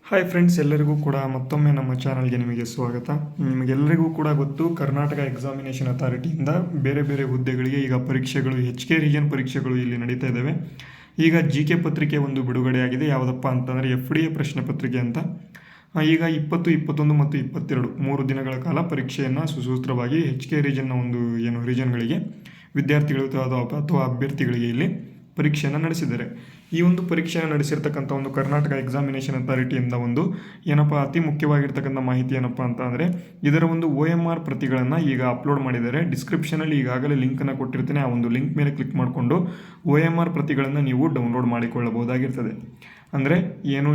Hi friends, ಎಲ್ಲರಿಗೂ ಕೂಡ ಮತ್ತೊಮ್ಮೆ ನಮ್ಮ ಚಾನಲ್ಗೆ ನಿಮಗೆ ಸ್ವಾಗತ. ನಿಮಗೆಲ್ಲರಿಗೂ ಕೂಡ ಗೊತ್ತು, ಕರ್ನಾಟಕ ಎಕ್ಸಾಮಿನೇಷನ್ ಅಥಾರಿಟಿಯಿಂದ ಬೇರೆ ಬೇರೆ ಹುದ್ದೆಗಳಿಗೆ ಈಗ ಪರೀಕ್ಷೆಗಳು HK ರೀಜನ್ ಪರೀಕ್ಷೆಗಳು ಇಲ್ಲಿ ನಡೀತಾ ಇದ್ದಾವೆ. ಈಗ GK ಪತ್ರಿಕೆ ಒಂದು ಬಿಡುಗಡೆಯಾಗಿದೆ. ಯಾವುದಪ್ಪ ಅಂತಂದರೆ FDA ಪ್ರಶ್ನೆ ಪತ್ರಿಕೆ ಅಂತ. ಈಗ 20, 21 ಮತ್ತು 22 3 ದಿನಗಳ ಕಾಲ ಪರೀಕ್ಷೆಯನ್ನು ಸುಸೂತ್ರವಾಗಿ HK ರೀಜನ್ನ ಒಂದು ರೀಜನ್ಗಳಿಗೆ ವಿದ್ಯಾರ್ಥಿಗಳು ಅಥವಾ ಅಭ್ಯರ್ಥಿಗಳಿಗೆ ಇಲ್ಲಿ ಪರೀಕ್ಷೆಯನ್ನು ನಡೆಸಿದ್ದಾರೆ. ಈ ಒಂದು ಪರೀಕ್ಷೆಯನ್ನು ನಡೆಸಿರ್ತಕ್ಕಂಥ ಒಂದು ಕರ್ನಾಟಕ ಎಕ್ಸಾಮಿನೇಷನ್ ಅಥಾರಿಟಿಯಿಂದ ಒಂದು ಅತಿ ಮುಖ್ಯವಾಗಿರ್ತಕ್ಕಂಥ ಮಾಹಿತಿ ಏನಪ್ಪ ಅಂತ ಅಂದರೆ, ಇದರ ಒಂದು OMR ಪ್ರತಿಗಳನ್ನು ಈಗ ಅಪ್ಲೋಡ್ ಮಾಡಿದ್ದಾರೆ. ಡಿಸ್ಕ್ರಿಪ್ಷನಲ್ಲಿ ಈಗಾಗಲೇ ಲಿಂಕನ್ನು ಕೊಟ್ಟಿರ್ತೇನೆ. ಆ ಒಂದು ಲಿಂಕ್ ಮೇಲೆ ಕ್ಲಿಕ್ ಮಾಡಿಕೊಂಡು OMR ಪ್ರತಿಗಳನ್ನು ನೀವು ಡೌನ್ಲೋಡ್ ಮಾಡಿಕೊಳ್ಳಬಹುದಾಗಿರ್ತದೆ. ಅಂದರೆ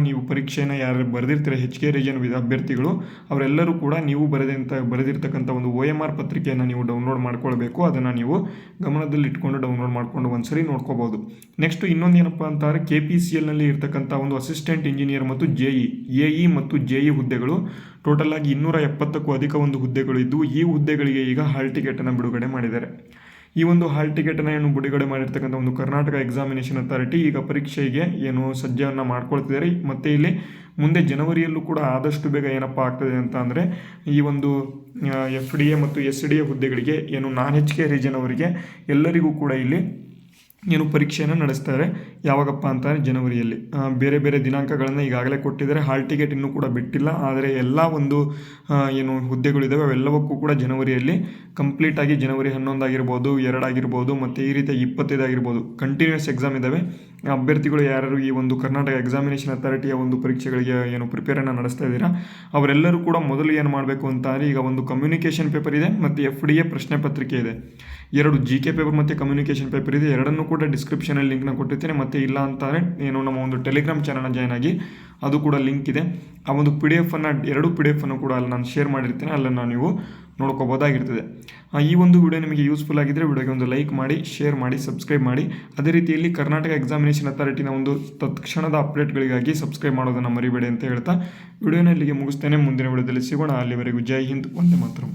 ನೀವು ಪರೀಕ್ಷೆಯನ್ನು ಯಾರು ಬರೆದಿರ್ತೀರ HK ರೀಜನ್ ಅಭ್ಯರ್ಥಿಗಳು, ಅವರೆಲ್ಲರೂ ಕೂಡ ನೀವು ಬರೆದಿರ್ತಕ್ಕಂಥ ಒಂದು OMR ಪತ್ರಿಕೆಯನ್ನು ನೀವು ಡೌನ್ಲೋಡ್ ಮಾಡ್ಕೊಳ್ಬೇಕು. ಅದನ್ನು ನೀವು ಗಮನದಲ್ಲಿ ಇಟ್ಕೊಂಡು ಡೌನ್ಲೋಡ್ ಮಾಡಿಕೊಂಡು ಒಂದ್ಸರಿ ನೋಡ್ಕೋಬಹುದು. ನೆಕ್ಸ್ಟ್ ಇನ್ನೊಂದು ಏನಪ್ಪ ಅಂತಂದರೆ, KPCLನಲ್ಲಿ ಇರ್ತಕ್ಕಂಥ ಒಂದು ಅಸಿಸ್ಟೆಂಟ್ ಇಂಜಿನಿಯರ್ ಮತ್ತು AE ಮತ್ತು JE ಹುದ್ದೆಗಳು ಟೋಟಲ್ ಆಗಿ 270ಕ್ಕೂ ಅಧಿಕ ಒಂದು ಹುದ್ದೆಗಳು ಇದ್ದು, ಈ ಹುದ್ದೆಗಳಿಗೆ ಈಗ ಹಾಲ್ ಟಿಕೆಟನ್ನು ಬಿಡುಗಡೆ ಮಾಡಿದ್ದಾರೆ. ಈ ಒಂದು ಹಾಲ್ ಟಿಕೆಟನ್ನು ಬಿಡುಗಡೆ ಮಾಡಿರ್ತಕ್ಕಂಥ ಒಂದು ಕರ್ನಾಟಕ ಎಕ್ಸಾಮಿನೇಷನ್ ಅಥಾರಿಟಿ ಈಗ ಪರೀಕ್ಷೆಗೆ ಸಜ್ಜನ್ನು ಮಾಡ್ಕೊಳ್ತಿದ್ದಾರೆ. ಮತ್ತು ಇಲ್ಲಿ ಮುಂದೆ ಜನವರಿಯಲ್ಲೂ ಕೂಡ ಆದಷ್ಟು ಬೇಗ ಏನಪ್ಪ ಆಗ್ತದೆ ಅಂತ ಅಂದರೆ, ಈ ಒಂದು FDA ಮತ್ತು SDA ಹುದ್ದೆಗಳಿಗೆ ನಾನ್ HK ರೀಜನ್ ಅವರಿಗೆ ಎಲ್ಲರಿಗೂ ಕೂಡ ಇಲ್ಲಿ ಪರೀಕ್ಷೆಯನ್ನು ನಡೆಸ್ತಾರೆ. ಯಾವಾಗಪ್ಪ ಅಂತಂದರೆ ಜನವರಿಯಲ್ಲಿ. ಬೇರೆ ಬೇರೆ ದಿನಾಂಕಗಳನ್ನು ಈಗಾಗಲೇ ಕೊಟ್ಟಿದ್ದಾರೆ. ಹಾಲ್ ಟಿಕೆಟ್ ಇನ್ನೂ ಕೂಡ ಬಿಟ್ಟಿಲ್ಲ. ಆದರೆ ಎಲ್ಲ ಒಂದು ಹುದ್ದೆಗಳಿದ್ದಾವೆ ಅವೆಲ್ಲವಕ್ಕೂ ಕೂಡ ಜನವರಿಯಲ್ಲಿ ಕಂಪ್ಲೀಟಾಗಿ ಜನವರಿ 11 ಆಗಿರ್ಬೋದು, 2 ಆಗಿರ್ಬೋದು, ಮತ್ತು ಈ ರೀತಿಯ 25 ಆಗಿರ್ಬೋದು ಕಂಟಿನ್ಯೂಸ್ ಎಕ್ಸಾಮ್ ಇದ್ದಾವೆ. ಅಭ್ಯರ್ಥಿಗಳು ಯಾರು ಈ ಒಂದು ಕರ್ನಾಟಕ ಎಕ್ಸಾಮಿನೇಷನ್ ಅಥಾರಿಟಿಯ ಒಂದು ಪರೀಕ್ಷೆಗಳಿಗೆ ಪ್ರಿಪೇರನ್ನು ನಡೆಸ್ತಾ ಇದ್ದೀರಾ, ಅವರೆಲ್ಲರೂ ಕೂಡ ಮೊದಲು ಏನು ಮಾಡಬೇಕು ಅಂತಂದರೆ, ಈಗ ಒಂದು ಕಮ್ಯುನಿಕೇಷನ್ ಪೇಪರ್ ಇದೆ ಮತ್ತು FDA ಪ್ರಶ್ನೆ ಪತ್ರಿಕೆ ಇದೆ. 2 GK ಪೇಪರ್ ಮತ್ತು ಕಮ್ಯುನಿಕೇಷನ್ ಪೇಪರ್ ಇದೆ. ಎರಡನ್ನೂ ಕೂಡ ಡಿಸ್ಕ್ರಿಪ್ಷನಲ್ಲಿ ಲಿಂಕ್ನ ಕೊಟ್ಟಿರ್ತೇನೆ. ಮತ್ತು ಇಲ್ಲ ಅಂತಾದರೆ ನಮ್ಮ ಒಂದು ಟೆಲಿಗ್ರಾಮ್ ಚಾನಲ್ನ ಜಾಯ್ನ್ ಆಗಿ, ಅದು ಕೂಡ ಲಿಂಕ್ ಇದೆ. ಆ ಒಂದು PDF ಅನ್ನು 2 PDF ಕೂಡ ಅಲ್ಲಿ ನಾನು ಶೇರ್ ಮಾಡಿರ್ತೇನೆ. ಅಲ್ಲನ್ನು ನೀವು ನೋಡ್ಕೋಬೋದಾಗಿರ್ತದೆ. ಈ ಒಂದು ವಿಡಿಯೋ ನಿಮಗೆ ಯೂಸ್ಫುಲ್ ಆಗಿದ್ದರೆ ವಿಡಿಯೋಗೆ ಒಂದು ಲೈಕ್ ಮಾಡಿ, ಶೇರ್ ಮಾಡಿ, ಸಬ್ಸ್ಕ್ರೈಬ್ ಮಾಡಿ. ಅದೇ ರೀತಿಯಲ್ಲಿ ಕರ್ನಾಟಕ ಎಕ್ಸಾಮಿನೇಷನ್ ಅಥಾರಿಟಿನ ಒಂದು ತತ್ಕ್ಷಣದ ಅಪ್ಡೇಟ್ಗಳಿಗಾಗಿ ಸಬ್ಸ್ಕ್ರೈಬ್ ಮಾಡೋದನ್ನು ಮರಿಬೇಡಿ ಅಂತ ಹೇಳ್ತಾ ವಿಡಿಯೋನ ಇಲ್ಲಿಗೆ ಮುಗಿಸ್ತೇನೆ. ಮುಂದಿನ ವಿಡಿಯೋದಲ್ಲಿ ಸಿಗೋಣ. ಅಲ್ಲಿವರೆಗೂ ಜೈ ಹಿಂದ್, ವಂದೇ ಮಾತರಂ.